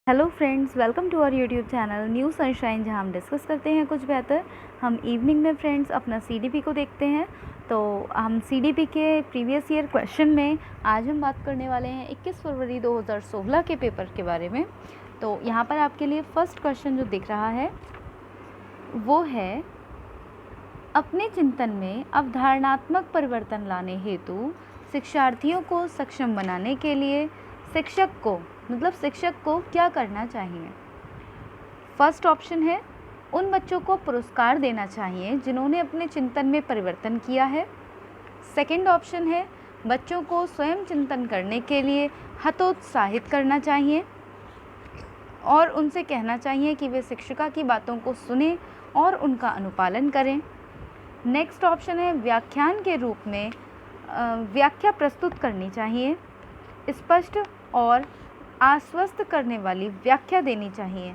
Hello friends, welcome to our YouTube channel New Sunshine, जहां हम discuss करते हैं कुछ बेहतर। हम इवनिंग में फ्रेंड्स अपना सीडीपी को देखते हैं। तो हम सीडीपी के प्रीवियस ईयर क्वेश्चन में आज हम बात करने वाले हैं 21 फरवरी 2016 के पेपर के बारे में। तो यहाँ पर आपके लिए फर्स्ट क्वेश्चन जो दिख रहा है वो है, अपने चिंतन में अवधारणात्मक परिवर्तन लाने हेतु शिक्षार्थियों को सक्षम बनाने के लिए शिक्षक को क्या करना चाहिए। फर्स्ट ऑप्शन है, उन बच्चों को पुरस्कार देना चाहिए जिन्होंने अपने चिंतन में परिवर्तन किया है। सेकंड ऑप्शन है, बच्चों को स्वयं चिंतन करने के लिए हतोत्साहित करना चाहिए और उनसे कहना चाहिए कि वे शिक्षिका की बातों को सुनें और उनका अनुपालन करें। नेक्स्ट ऑप्शन है, व्याख्यान के रूप में व्याख्या प्रस्तुत करनी चाहिए, स्पष्ट और आश्वस्त करने वाली व्याख्या देनी चाहिए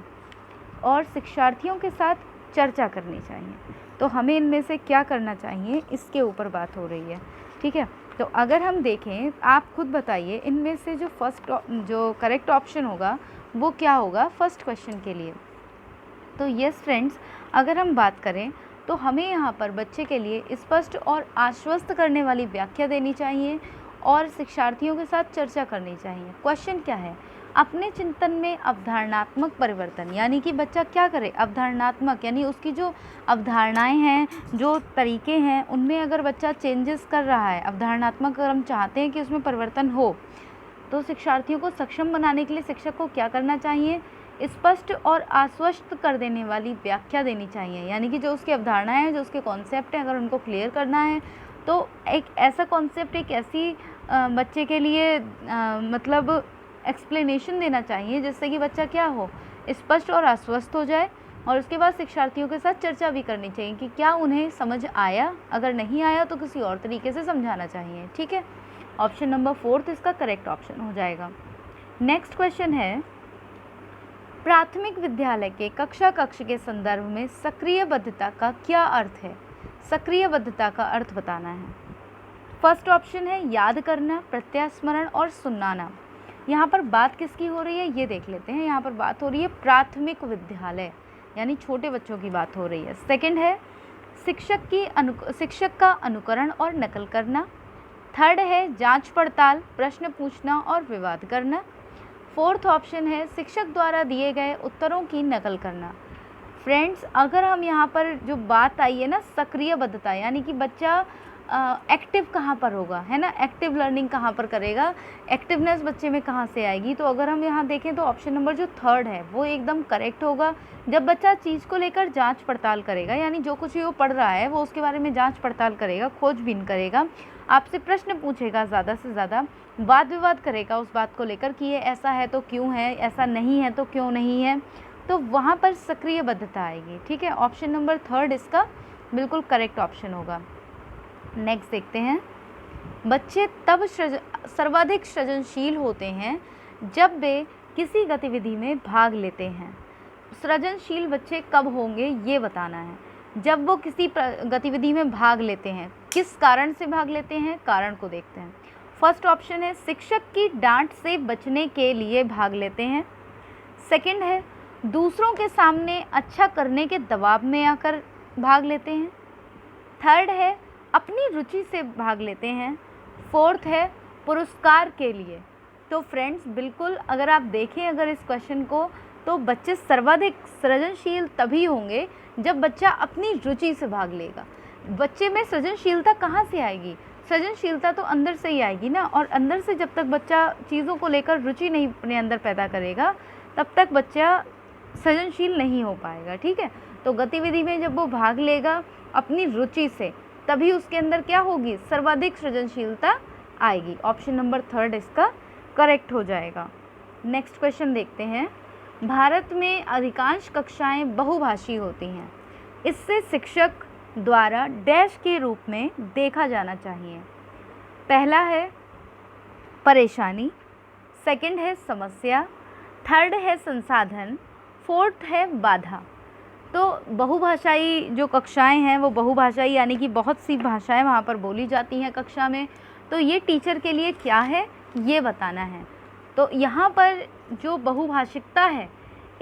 और शिक्षार्थियों के साथ चर्चा करनी चाहिए। तो हमें इनमें से क्या करना चाहिए, इसके ऊपर बात हो रही है। ठीक है, तो अगर हम देखें, आप खुद बताइए इनमें से जो करेक्ट ऑप्शन होगा वो क्या होगा फर्स्ट क्वेश्चन के लिए। तो यस फ्रेंड्स, अगर हम बात करें तो हमें यहाँ पर बच्चे के लिए स्पष्ट और आश्वस्त करने वाली व्याख्या देनी चाहिए और शिक्षार्थियों के साथ चर्चा करनी चाहिए। क्वेश्चन क्या है, अपने चिंतन में अवधारणात्मक परिवर्तन, यानी कि बच्चा क्या करे, अवधारणात्मक यानी उसकी जो अवधारणाएं हैं, जो तरीके हैं, उनमें अगर बच्चा चेंजेस कर रहा है, अवधारणात्मक अगर हम चाहते हैं कि उसमें परिवर्तन हो, तो शिक्षार्थियों को सक्षम बनाने के लिए शिक्षक को क्या करना चाहिए, स्पष्ट और आश्वस्त कर देने वाली व्याख्या देनी चाहिए। यानी कि जो उसकी अवधारणाएं हैं, जो उसके कॉन्सेप्ट हैं, अगर उनको क्लियर करना है तो एक ऐसा कॉन्सेप्ट, एक ऐसी बच्चे के लिए मतलब एक्सप्लेनेशन देना चाहिए जिससे कि बच्चा क्या हो, स्पष्ट और आश्वस्त हो जाए। और उसके बाद शिक्षार्थियों के साथ चर्चा भी करनी चाहिए कि क्या उन्हें समझ आया, अगर नहीं आया तो किसी और तरीके से समझाना चाहिए। ठीक है, ऑप्शन नंबर 4 इसका करेक्ट ऑप्शन हो जाएगा। नेक्स्ट क्वेश्चन है, प्राथमिक विद्यालय के कक्षा के संदर्भ में सक्रियबद्धता का क्या अर्थ है। सक्रियबद्धता का अर्थ बताना है। फर्स्ट ऑप्शन है, याद करना, प्रत्यास्मरण और सुनाना। यहाँ पर बात किसकी हो रही है ये देख लेते हैं। यहाँ पर बात हो रही है प्राथमिक विद्यालय यानी छोटे बच्चों की बात हो रही है। सेकंड है, शिक्षक का अनुकरण और नकल करना। थर्ड है, जांच पड़ताल, प्रश्न पूछना और विवाद करना। फोर्थ ऑप्शन है, शिक्षक द्वारा दिए गए उत्तरों की नकल करना। फ्रेंड्स, अगर हम यहाँ पर जो बात आई है ना, सक्रियबद्धता, यानी कि बच्चा एक्टिव कहाँ पर होगा, है ना, एक्टिव लर्निंग कहाँ पर करेगा, एक्टिवनेस बच्चे में कहाँ से आएगी। तो अगर हम यहाँ देखें तो ऑप्शन नंबर जो थर्ड है वो एकदम करेक्ट होगा। जब बच्चा चीज़ को लेकर जांच पड़ताल करेगा, यानी जो कुछ भी वो पढ़ रहा है वो उसके बारे में जांच पड़ताल करेगा, खोजबीन करेगा, आपसे प्रश्न पूछेगा, ज़्यादा से ज़्यादा वाद विवाद करेगा उस बात को लेकर कि ये ऐसा है तो क्यों है, ऐसा नहीं है तो क्यों नहीं है, तो वहाँ पर सक्रियबद्धता आएगी। ठीक है, ऑप्शन नंबर थर्ड इसका बिल्कुल करेक्ट ऑप्शन होगा। नेक्स्ट देखते हैं, बच्चे तब सर्वाधिक सृजनशील होते हैं जब वे किसी गतिविधि में भाग लेते हैं। सृजनशील बच्चे कब होंगे ये बताना है, जब वो किसी गतिविधि में भाग लेते हैं। किस कारण से भाग लेते हैं, कारण को देखते हैं। फर्स्ट ऑप्शन है, शिक्षक की डांट से बचने के लिए भाग लेते हैं। सेकंड है, दूसरों के सामने अच्छा करने के दबाव में आकर भाग लेते हैं। थर्ड है, अपनी रुचि से भाग लेते हैं। फोर्थ है, पुरस्कार के लिए। तो फ्रेंड्स, बिल्कुल अगर आप देखें अगर इस क्वेश्चन को, तो बच्चे सर्वाधिक सृजनशील तभी होंगे जब बच्चा अपनी रुचि से भाग लेगा। बच्चे में सृजनशीलता कहाँ से आएगी, सृजनशीलता तो अंदर से ही आएगी ना, और अंदर से जब तक बच्चा चीज़ों को लेकर रुचि नहीं अपने अंदर पैदा करेगा तब तक बच्चा सृजनशील नहीं हो पाएगा। ठीक है, तो गतिविधि में जब वो भाग लेगा अपनी रुचि से, तभी उसके अंदर क्या होगी, सर्वाधिक सृजनशीलता आएगी। ऑप्शन नंबर थर्ड इसका करेक्ट हो जाएगा। नेक्स्ट क्वेश्चन देखते हैं, भारत में अधिकांश कक्षाएं बहुभाषी होती हैं, इससे शिक्षक द्वारा डैश के रूप में देखा जाना चाहिए। पहला है परेशानी, सेकंड है समस्या, थर्ड है संसाधन, फोर्थ है बाधा। तो बहुभाषाई जो कक्षाएं हैं वो बहुभाषाई यानी कि बहुत सी भाषाएं वहाँ पर बोली जाती हैं कक्षा में। तो ये टीचर के लिए क्या है ये बताना है। तो यहाँ पर जो बहुभाषिकता है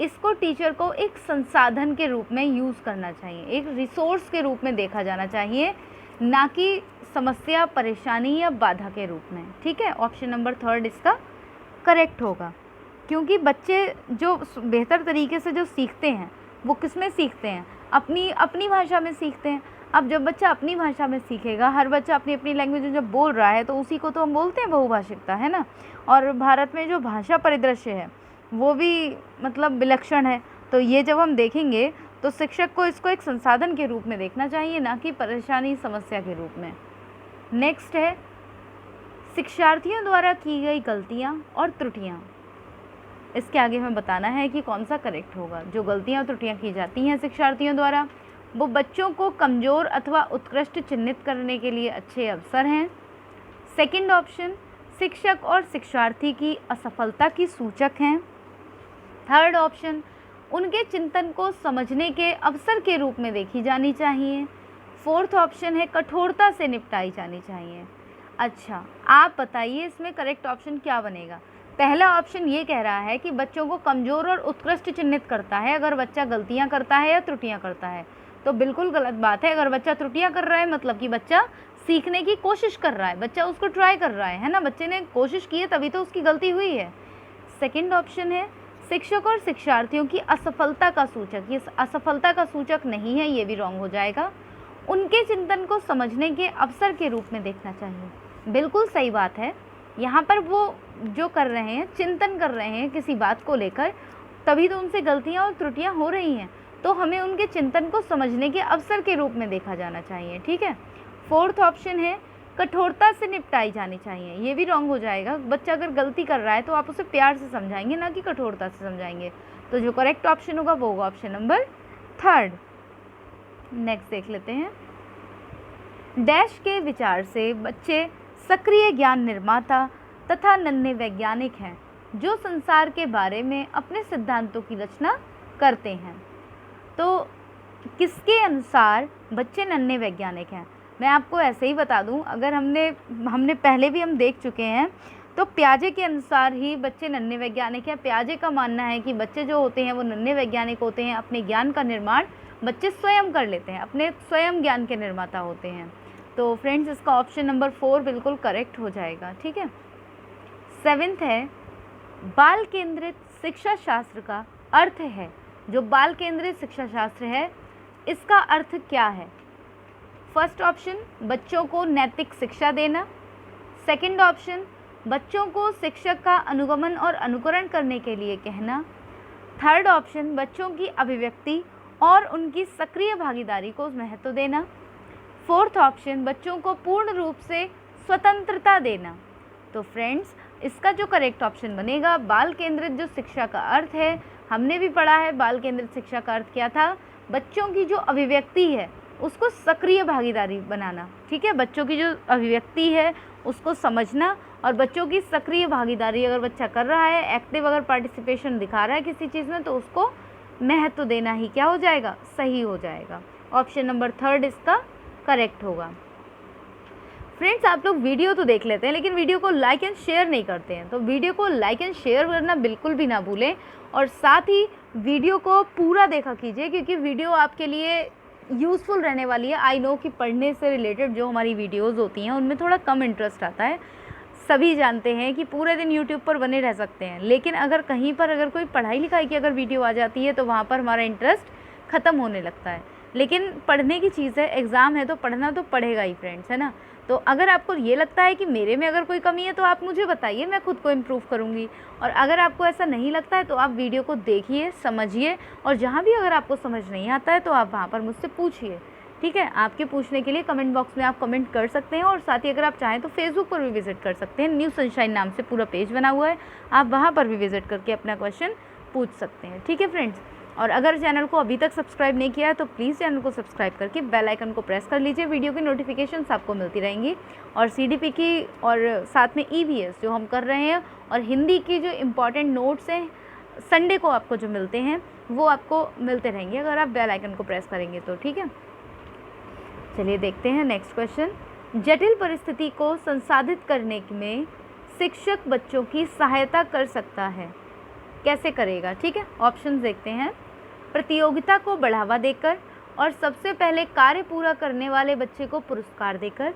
इसको टीचर को एक संसाधन के रूप में यूज़ करना चाहिए, एक रिसोर्स के रूप में देखा जाना चाहिए, ना कि समस्या, परेशानी या बाधा के रूप में। ठीक है, ऑप्शन नंबर 3 इसका करेक्ट होगा, क्योंकि बच्चे जो बेहतर तरीके से जो सीखते हैं वो किस में सीखते हैं, अपनी भाषा में सीखते हैं। अब जब बच्चा अपनी भाषा में सीखेगा, हर बच्चा अपनी अपनी लैंग्वेज में जब बोल रहा है तो उसी को तो हम बोलते हैं बहुभाषिकता, है ना। और भारत में जो भाषा परिदृश्य है वो भी मतलब विलक्षण है। तो ये जब हम देखेंगे तो शिक्षक को इसको एक संसाधन के रूप में देखना चाहिए, ना कि परेशानी, समस्या के रूप में। नेक्स्ट है शिक्षार्थियों द्वारा की गई गलतियाँ और त्रुटियाँ। इसके आगे हमें बताना है कि कौन सा करेक्ट होगा। जो गलतियाँ और त्रुटियाँ की जाती हैं शिक्षार्थियों द्वारा, वो बच्चों को कमज़ोर अथवा उत्कृष्ट चिन्हित करने के लिए अच्छे अवसर हैं। सेकंड ऑप्शन, शिक्षक और शिक्षार्थी की असफलता की सूचक हैं। थर्ड ऑप्शन, उनके चिंतन को समझने के अवसर के रूप में देखी जानी चाहिए। फोर्थ ऑप्शन है कठोरता से निपटाई जानी चाहिए। अच्छा, आप बताइए इसमें करेक्ट ऑप्शन क्या बनेगा। पहला ऑप्शन ये कह रहा है कि बच्चों को कमज़ोर और उत्कृष्ट चिन्हित करता है अगर बच्चा गलतियां करता है या त्रुटियां करता है, तो बिल्कुल गलत बात है। अगर बच्चा त्रुटियां कर रहा है मतलब कि बच्चा सीखने की कोशिश कर रहा है, बच्चा उसको ट्राई कर रहा है ना, बच्चे ने कोशिश की है तभी तो उसकी गलती हुई है। सेकेंड ऑप्शन है शिक्षक और शिक्षार्थियों की असफलता का सूचक, ये असफलता का सूचक नहीं है, ये भी रॉन्ग हो जाएगा। उनके चिंतन को समझने के अवसर के रूप में देखना चाहिए। बिल्कुल सही बात है, यहाँ पर वो जो कर रहे हैं, चिंतन कर रहे हैं किसी बात को लेकर, तभी तो उनसे गलतियाँ और त्रुटियाँ हो रही हैं, तो हमें उनके चिंतन को समझने के अवसर के रूप में देखा जाना चाहिए। ठीक है। फोर्थ ऑप्शन है कठोरता से निपटाई जानी चाहिए, ये भी रॉन्ग हो जाएगा। बच्चा अगर गलती कर रहा है तो आप उसे प्यार से समझाएंगे, ना कि कठोरता से समझाएंगे। तो जो करेक्ट ऑप्शन होगा वो होगा ऑप्शन नंबर 3। नेक्स्ट देख लेते हैं। डैश के विचार से बच्चे सक्रिय ज्ञान निर्माता तथा नन्हे वैज्ञानिक हैं जो संसार के बारे में अपने सिद्धांतों की रचना करते हैं। तो किसके अनुसार बच्चे नन्हे वैज्ञानिक हैं? मैं आपको ऐसे ही बता दूं, अगर हमने पहले भी हम देख चुके हैं, तो पियाजे के अनुसार ही बच्चे नन्हे वैज्ञानिक हैं। पियाजे का मानना है कि बच्चे जो होते हैं वो नन्हे वैज्ञानिक होते हैं, अपने ज्ञान का निर्माण बच्चे स्वयं कर लेते हैं, अपने स्वयं ज्ञान के निर्माता होते हैं। तो फ्रेंड्स इसका ऑप्शन नंबर 4 बिल्कुल करेक्ट हो जाएगा। ठीक है। 7th है बाल केंद्रित शिक्षा शास्त्र का अर्थ है। जो बाल केंद्रित शिक्षा शास्त्र है इसका अर्थ क्या है? फर्स्ट ऑप्शन, बच्चों को नैतिक शिक्षा देना। सेकंड ऑप्शन, बच्चों को शिक्षक का अनुगमन और अनुकरण करने के लिए कहना। थर्ड ऑप्शन, बच्चों की अभिव्यक्ति और उनकी सक्रिय भागीदारी को महत्व देना। फोर्थ ऑप्शन, बच्चों को पूर्ण रूप से स्वतंत्रता देना। तो फ्रेंड्स इसका जो करेक्ट ऑप्शन बनेगा, बाल केंद्रित जो शिक्षा का अर्थ है, हमने भी पढ़ा है बाल केंद्रित शिक्षा का अर्थ क्या था, बच्चों की जो अभिव्यक्ति है उसको सक्रिय भागीदारी बनाना। ठीक है, बच्चों की जो अभिव्यक्ति है उसको समझना और बच्चों की सक्रिय भागीदारी, अगर बच्चा कर रहा है, एक्टिव अगर पार्टिसिपेशन दिखा रहा है किसी चीज़ में, तो उसको महत्व देना ही क्या हो जाएगा, सही हो जाएगा। ऑप्शन नंबर 3 इसका करेक्ट होगा। फ्रेंड्स आप लोग वीडियो तो देख लेते हैं लेकिन वीडियो को लाइक एंड शेयर नहीं करते हैं, तो वीडियो को लाइक एंड शेयर करना बिल्कुल भी ना भूलें और साथ ही वीडियो को पूरा देखा कीजिए, क्योंकि वीडियो आपके लिए यूज़फुल रहने वाली है। आई नो कि पढ़ने से रिलेटेड जो हमारी वीडियोज़ होती हैं उनमें थोड़ा कम इंटरेस्ट आता है, सभी जानते हैं कि पूरे दिन यूट्यूब पर बने रह सकते हैं, लेकिन अगर कहीं पर अगर कोई पढ़ाई लिखाई की अगर वीडियो आ जाती है तो वहाँ पर हमारा इंटरेस्ट ख़त्म होने लगता है। लेकिन पढ़ने की चीज़ है, एग्ज़ाम है तो पढ़ना तो पड़ेगा ही फ्रेंड्स, है ना। तो अगर आपको ये लगता है कि मेरे में अगर कोई कमी है तो आप मुझे बताइए, मैं खुद को इम्प्रूव करूँगी। और अगर आपको ऐसा नहीं लगता है तो आप वीडियो को देखिए, समझिए, और जहाँ भी अगर आपको समझ नहीं आता है तो आप वहाँ पर मुझसे पूछिए। ठीक है, आपके पूछने के लिए कमेंट बॉक्स में आप कमेंट कर सकते हैं, और साथ ही अगर आप चाहें तो फेसबुक पर भी विजिट कर सकते हैं। न्यू सनशाइन नाम से पूरा पेज बना हुआ है, आप वहाँ पर भी विजिट करके अपना क्वेश्चन पूछ सकते हैं। ठीक है फ्रेंड्स, और अगर चैनल को अभी तक सब्सक्राइब नहीं किया है तो प्लीज़ चैनल को सब्सक्राइब करके बेल आइकन को प्रेस कर लीजिए, वीडियो की नोटिफिकेशंस आपको मिलती रहेंगी। और सीडीपी की और साथ में ईवीएस जो हम कर रहे हैं और हिंदी की जो इम्पॉर्टेंट नोट्स हैं संडे को आपको जो मिलते हैं वो आपको मिलते रहेंगे अगर आप बेल आइकन को प्रेस करेंगे तो। ठीक है, चलिए देखते हैं नेक्स्ट क्वेश्चन। जटिल परिस्थिति को संसाधित करने में शिक्षक बच्चों की सहायता कर सकता है। कैसे करेगा, ठीक है। ऑप्शंस देखते हैं। प्रतियोगिता को बढ़ावा देकर और सबसे पहले कार्य पूरा करने वाले बच्चे को पुरस्कार देकर।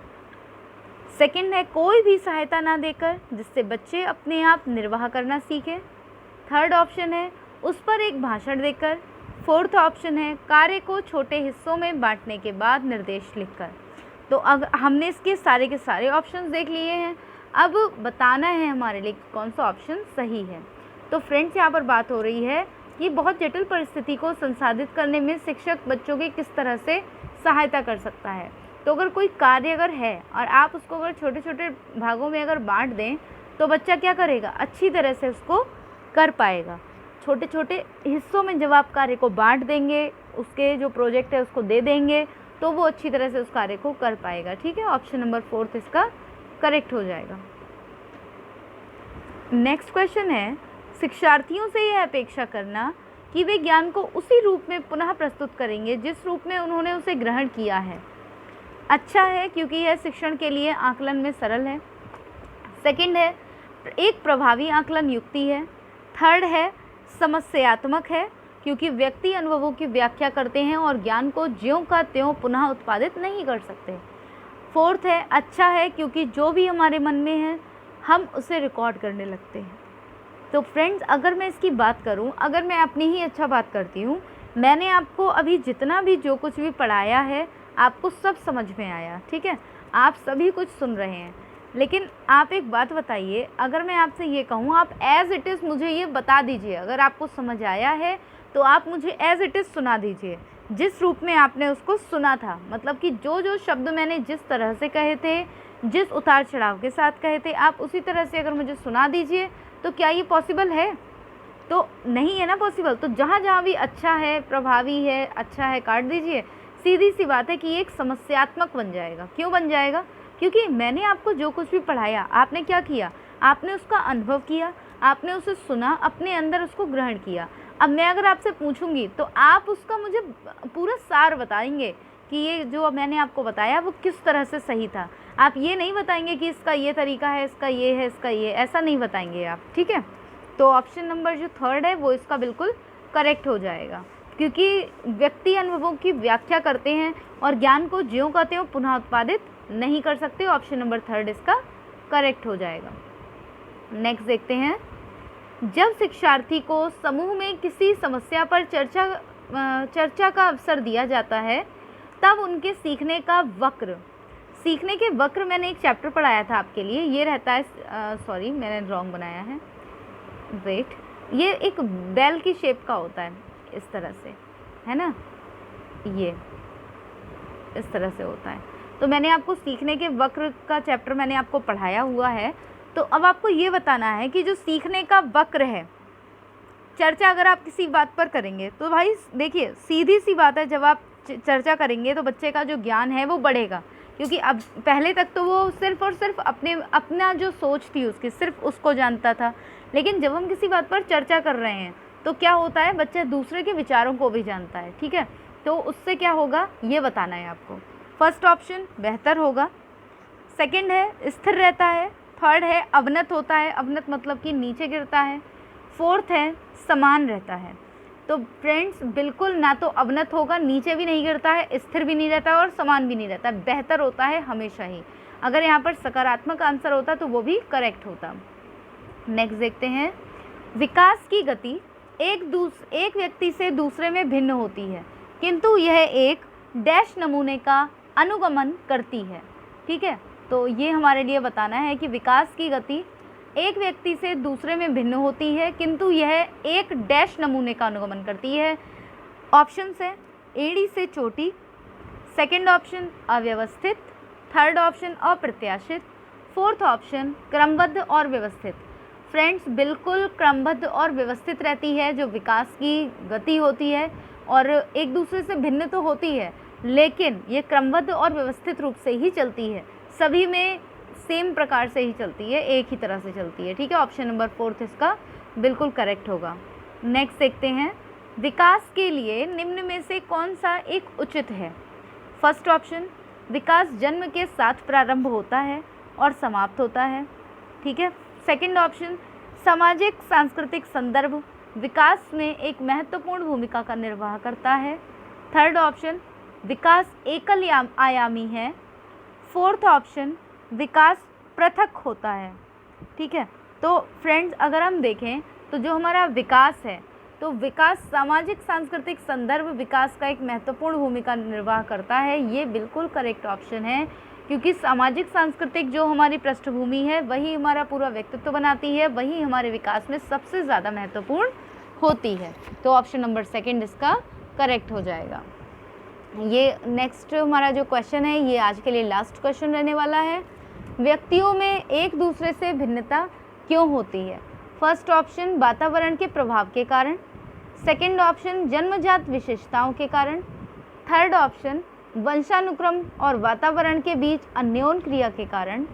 सेकंड है कोई भी सहायता ना देकर, जिससे बच्चे अपने आप निर्वाह करना सीखें। थर्ड ऑप्शन है उस पर एक भाषण देकर। फोर्थ ऑप्शन है कार्य को छोटे हिस्सों में बांटने के बाद निर्देश लिखकर। तो अगर हमने इसके सारे के सारे ऑप्शंस देख लिए हैं, अब बताना है हमारे लिए कौन सा ऑप्शन सही है। तो फ्रेंड्स, यहाँ पर बात हो रही है कि बहुत जटिल परिस्थिति को संसाधित करने में शिक्षक बच्चों की किस तरह से सहायता कर सकता है। तो अगर कोई कार्य अगर है और आप उसको अगर छोटे छोटे भागों में अगर बांट दें तो बच्चा क्या करेगा, अच्छी तरह से उसको कर पाएगा। छोटे छोटे हिस्सों में जब आप कार्य को बांट देंगे, उसके जो प्रोजेक्ट है उसको दे देंगे, तो वो अच्छी तरह से उस कार्य को कर पाएगा, ठीक है। ऑप्शन नंबर 4 इसका करेक्ट हो जाएगा। नेक्स्ट क्वेश्चन है, शिक्षार्थियों से यह अपेक्षा करना कि वे ज्ञान को उसी रूप में पुनः प्रस्तुत करेंगे जिस रूप में उन्होंने उसे ग्रहण किया है, अच्छा है क्योंकि यह शिक्षण के लिए आकलन में सरल है। सेकंड है एक प्रभावी आकलन युक्ति है। थर्ड है समस्यात्मक है क्योंकि व्यक्ति अनुभवों की व्याख्या करते हैं और ज्ञान को ज्यों का त्यों पुनः उत्पादित नहीं कर सकते। फोर्थ है अच्छा है क्योंकि जो भी हमारे मन में है हम उसे रिकॉर्ड करने लगते हैं। तो फ्रेंड्स, अगर मैं इसकी बात करूं, अगर मैं अपनी ही अच्छा बात करती हूं, मैंने आपको अभी जितना भी जो कुछ भी पढ़ाया है आपको सब समझ में आया, ठीक है। आप सभी कुछ सुन रहे हैं, लेकिन आप एक बात बताइए, अगर मैं आपसे ये कहूँ आप एज़ इट इज़ मुझे ये बता दीजिए, अगर आपको समझ आया है तो आप मुझे एज़ इट इज़ सुना दीजिए जिस रूप में आपने उसको सुना था। मतलब कि जो जो शब्द मैंने जिस तरह से कहे थे, जिस उतार चढ़ाव के साथ कहे थे, आप उसी तरह से अगर मुझे सुना दीजिए तो क्या ये पॉसिबल है? तो नहीं है ना पॉसिबल। तो जहाँ जहाँ भी अच्छा है, प्रभावी है, अच्छा है, काट दीजिए। सीधी सी बात है कि ये एक समस्यात्मक बन जाएगा। क्यों बन जाएगा? क्योंकि मैंने आपको जो कुछ भी पढ़ाया, आपने क्या किया, आपने उसका अनुभव किया, आपने उसे सुना, अपने अंदर उसको ग्रहण किया। अब मैं अगर आपसे पूछूंगी तो आप उसका मुझे पूरा सार बताएंगे कि ये जो मैंने आपको बताया वो किस तरह से सही था। आप ये नहीं बताएंगे कि इसका ये तरीका है, इसका ये है, इसका ये, ऐसा नहीं बताएंगे आप, ठीक है। तो ऑप्शन नंबर जो थर्ड है वो इसका बिल्कुल करेक्ट हो जाएगा, क्योंकि व्यक्ति अनुभवों की व्याख्या करते हैं और ज्ञान को ज्यों का त्यों पुनः उत्पादित नहीं कर सकते। ऑप्शन नंबर थर्ड इसका करेक्ट हो जाएगा। नेक्स्ट देखते हैं, जब शिक्षार्थी को समूह में किसी समस्या पर चर्चा का अवसर दिया जाता है तब उनके सीखने के वक्र मैंने एक चैप्टर पढ़ाया था आपके लिए, ये रहता है, सॉरी मैंने रॉन्ग बनाया है, वेट, ये एक बेल की शेप का होता है, इस तरह से है ना, ये इस तरह से होता है। तो मैंने आपको सीखने के वक्र का चैप्टर मैंने आपको पढ़ाया हुआ है। तो अब आपको ये बताना है कि जो सीखने का वक्र है, चर्चा अगर आप किसी बात पर करेंगे तो भाई देखिए सीधी सी बात है, जब आप चर्चा करेंगे तो बच्चे का जो ज्ञान है वो बढ़ेगा, क्योंकि अब पहले तक तो वो सिर्फ और सिर्फ अपना जो सोच थी उसकी सिर्फ उसको जानता था, लेकिन जब हम किसी बात पर चर्चा कर रहे हैं तो क्या होता है, बच्चा दूसरे के विचारों को भी जानता है, ठीक है। तो उससे क्या होगा ये बताना है आपको। फर्स्ट ऑप्शन बेहतर होगा, सेकंड है स्थिर रहता है, थर्ड है अवनत होता है, अवनत मतलब कि नीचे गिरता है, फोर्थ है समान रहता है। तो फ्रेंड्स बिल्कुल ना तो अवनत होगा, नीचे भी नहीं गिरता है, स्थिर भी नहीं रहता है और समान भी नहीं रहता है, बेहतर होता है हमेशा ही। अगर यहाँ पर सकारात्मक आंसर होता तो वो भी करेक्ट होता। नेक्स्ट देखते हैं, विकास की गति एक व्यक्ति से दूसरे में भिन्न होती है किंतु यह एक डैश नमूने का अनुगमन करती है, ठीक है। तो ये हमारे लिए बताना है कि विकास की गति एक व्यक्ति से दूसरे में भिन्न होती है किंतु यह एक डैश नमूने का अनुगमन करती है। ऑप्शन है एड़ी से चोटी, सेकंड ऑप्शन अव्यवस्थित, थर्ड ऑप्शन अप्रत्याशित, फोर्थ ऑप्शन क्रमबद्ध और व्यवस्थित। फ्रेंड्स बिल्कुल क्रमबद्ध और व्यवस्थित रहती है जो विकास की गति होती है, और एक दूसरे से भिन्न तो होती है लेकिन ये क्रमबद्ध और व्यवस्थित रूप से ही चलती है, सभी में सेम प्रकार से ही चलती है, एक ही तरह से चलती है, ठीक है। ऑप्शन नंबर फोर्थ इसका बिल्कुल करेक्ट होगा। नेक्स्ट देखते हैं, विकास के लिए निम्न में से कौन सा एक उचित है। फर्स्ट ऑप्शन विकास जन्म के साथ प्रारंभ होता है और समाप्त होता है, ठीक है। सेकंड ऑप्शन सामाजिक सांस्कृतिक संदर्भ विकास में एक महत्वपूर्ण भूमिका का निर्वाह करता है। थर्ड ऑप्शन, विकास एकल आयामी है। फोर्थ ऑप्शन, विकास पृथक होता है। ठीक है, तो फ्रेंड्स अगर हम देखें तो जो हमारा विकास है, तो विकास सामाजिक सांस्कृतिक संदर्भ विकास का एक महत्वपूर्ण भूमिका निर्वाह करता है। ये बिल्कुल करेक्ट ऑप्शन है, क्योंकि सामाजिक सांस्कृतिक जो हमारी पृष्ठभूमि है वही हमारा पूरा व्यक्तित्व बनाती है, वही हमारे विकास में सबसे ज़्यादा महत्वपूर्ण होती है। तो ऑप्शन नंबर सेकंड इसका करेक्ट हो जाएगा। ये नेक्स्ट हमारा जो क्वेश्चन है ये आज के लिए लास्ट क्वेश्चन रहने वाला है। व्यक्तियों में एक दूसरे से भिन्नता क्यों होती है? फर्स्ट ऑप्शन, वातावरण के प्रभाव के कारण। सेकंड ऑप्शन, जन्मजात विशेषताओं के कारण। थर्ड ऑप्शन, वंशानुक्रम और वातावरण के बीच अन्योन्य क्रिया के कारण।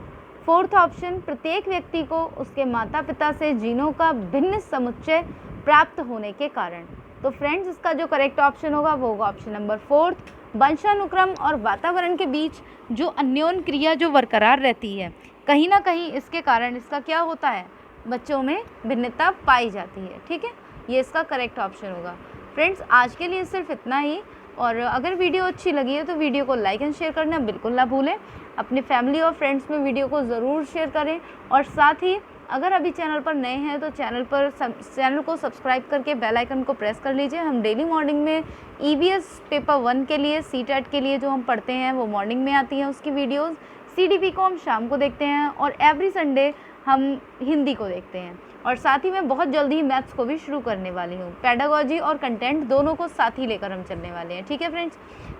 फोर्थ ऑप्शन, प्रत्येक व्यक्ति को उसके माता पिता से जीनों का भिन्न समुच्चय प्राप्त होने के कारण। तो फ्रेंड्स इसका जो करेक्ट ऑप्शन होगा वो होगा ऑप्शन नंबर फोर्थ, वंशानुक्रम और वातावरण के बीच जो अन्योन्य क्रिया जो बरकरार रहती है, कहीं ना कहीं इसके कारण इसका क्या होता है, बच्चों में भिन्नता पाई जाती है। ठीक है, ये इसका करेक्ट ऑप्शन होगा। फ्रेंड्स आज के लिए सिर्फ इतना ही, और अगर वीडियो अच्छी लगी है तो वीडियो को लाइक एंड शेयर करना बिल्कुल ना भूलें। अपने फैमिली और फ्रेंड्स में वीडियो को ज़रूर शेयर करें, और साथ ही अगर अभी चैनल पर नए हैं तो चैनल को सब्सक्राइब करके बेल आइकन को प्रेस कर लीजिए। हम डेली मॉर्निंग में EVS पेपर 1 के लिए, CTET के लिए जो हम पढ़ते हैं वो मॉर्निंग में आती हैं उसकी वीडियोज़। CDP को हम शाम को देखते हैं, और एवरी संडे हम हिंदी को देखते हैं। और साथ ही मैं बहुत जल्दी ही मैथ्स को भी शुरू करने वाली हूँ। पेडागोजी और कंटेंट दोनों को साथ ही लेकर हम चलने वाले हैं। ठीक है फ्रेंड्स,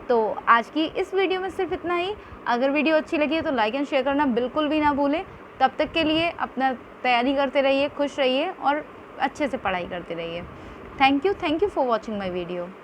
तो आज की इस वीडियो में सिर्फ इतना ही। अगर वीडियो अच्छी लगी है तो लाइक एंड शेयर करना बिल्कुल भी ना भूलें। तब तक के लिए अपना तैयारी करते रहिए, खुश रहिए और अच्छे से पढ़ाई करते रहिए। Thank you for watching my video.